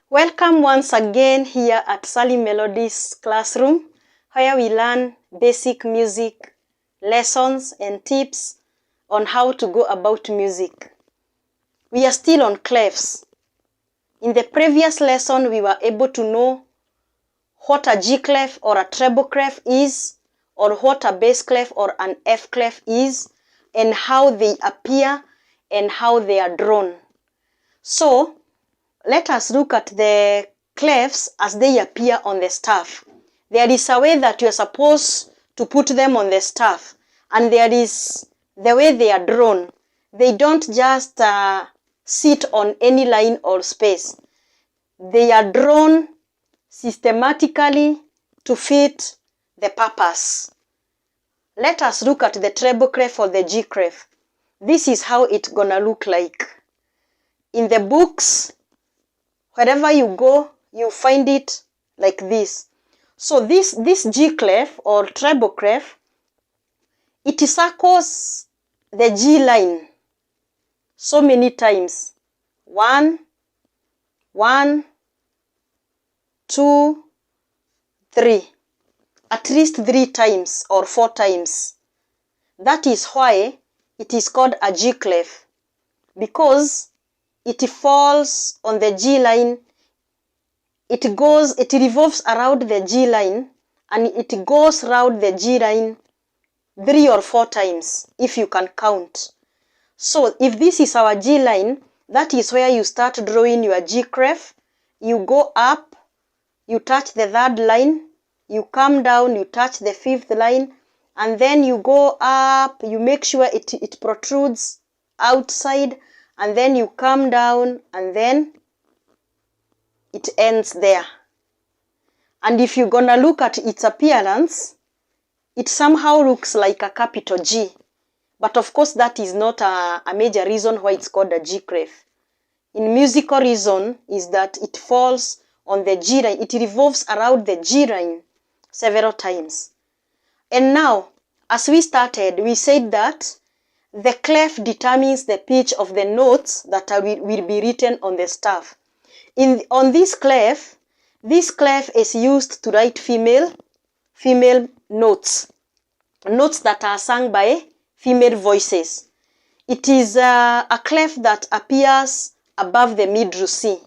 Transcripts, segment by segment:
Welcome once again here at Sally Melodies classroom, where we learn basic music lessons and tips on how to go about music. We are still on clefs. In the previous lesson, we were able to know what a G clef or a treble clef is, or what a bass clef or an F clef is, and how they appear and how they are drawn. So, let us look at the clefs as they appear on the staff. There is a way that you are supposed to put them on the staff, and there is the way they are drawn. They don't just sit on any line or space. They are drawn systematically to fit the purpose. Let us look at the treble clef or the G clef. This is how it's gonna look like. In the books, wherever you go, you find it like this. So this G clef or treble clef, it circles the G line so many times. 1, 2, 3. At least 3 times or 4 times. That is why it is called a G clef, because it falls on the G line, it revolves around the G line, and it goes around the G line 3 or 4 times, if you can count. So, if this is our G line, that is where you start drawing your G clef. You go up, you touch the 3rd line, you come down, you touch the 5th line, and then you go up, you make sure it protrudes outside, and then you come down, and then it ends there. And if you're gonna look at its appearance, it somehow looks like a capital G. But of course, that is not a major reason why it's called a G clef. In musical reason is that it falls on the G line. It revolves around the G line several times. And now, as we started, we said that the clef determines the pitch of the notes that will be written on the staff. On this clef is used to write female notes that are sung by female voices. It is a clef that appears above the middle C.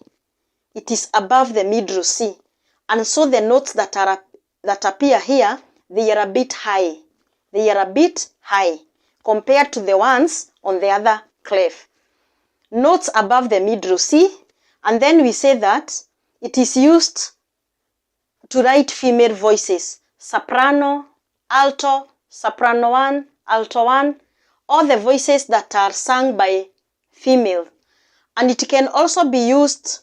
It is above the middle C, and so the notes that appear here, they are a bit high. They are a bit high compared to the ones on the other clef. Notes above the middle C, and then we say that it is used to write female voices. Soprano, alto, soprano 1, alto 1, all the voices that are sung by female. And it can also be used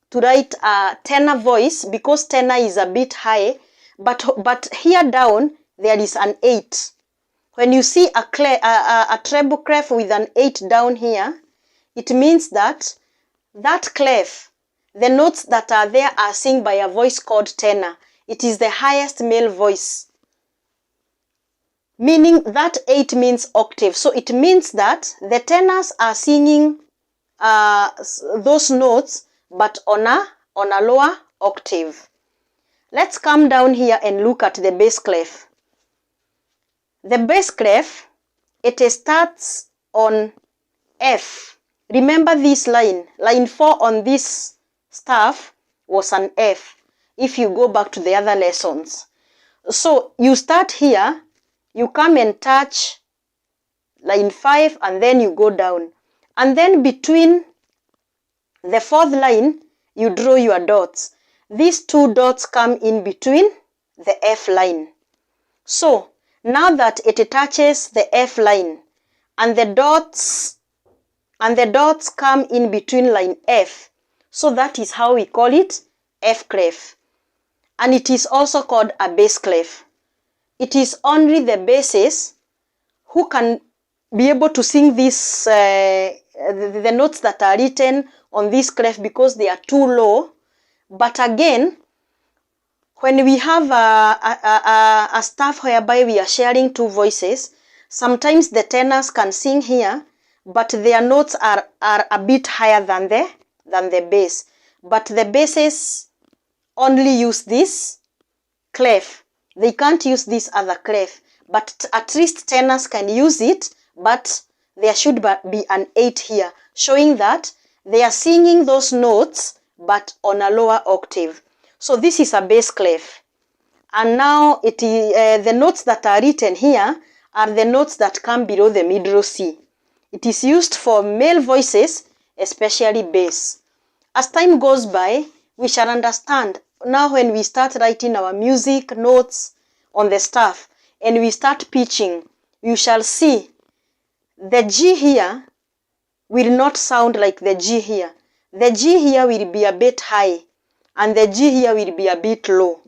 to write a tenor voice, because tenor is a bit high, but here down there is an 8. When you see a treble clef with an 8 down here, it means that clef, the notes that are there are sung by a voice called tenor. It is the highest male voice. Meaning that 8 means octave. So it means that the tenors are singing those notes, but on a lower octave. Let's come down here and look at the bass clef. The bass clef, it starts on F. Remember this line 4 on this staff was an F, if you go back to the other lessons. So you start here, you come and touch line 5, and then you go down. And then between the 4th line, you draw your dots. These 2 dots come in between the F line. So, now that it touches the F line, and the dots come in between line F, so that is how we call it F clef. And it is also called a bass clef. It is only the basses who can be able to sing this, the notes that are written on this clef, because they are too low. But again, when we have a staff whereby we are sharing 2 voices, sometimes the tenors can sing here, but their notes are a bit higher than the bass. but the basses only use this clef. They can't use this other clef, but at least tenors can use it, but there should be an 8 here, showing that they are singing those notes, but on a lower octave. So this is a bass clef. And now the notes that are written here are the notes that come below the middle C. It is used for male voices, especially bass. As time goes by, we shall understand. Now when we start writing our music notes on the staff and we start pitching, you shall see the G here will not sound like the G here. The G here will be a bit high and the G here will be a bit low.